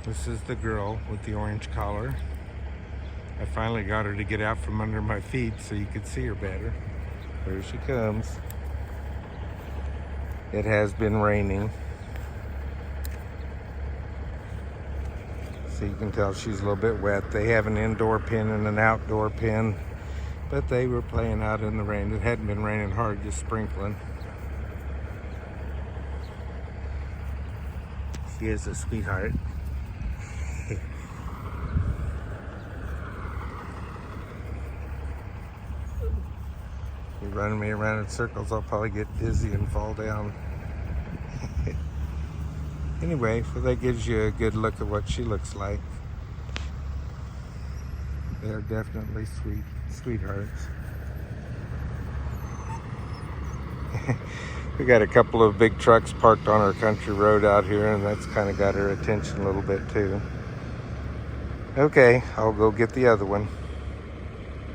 This is the girl with the orange collar. I finally got her to get out from under my feet so you could see her better. There she comes. It has been raining, so you can tell she's a little bit wet. They have an indoor pen and an outdoor pen, but they were playing out in the rain. It hadn't been raining hard, just sprinkling. She is a sweetheart. You're running me around in circles, I'll probably get dizzy and fall down. Anyway, so that gives you a good look at what she looks like. They're definitely sweethearts. We got a couple of big trucks parked on our country road out here, and that's kind of got her attention a little bit too. Okay, I'll go get the other one.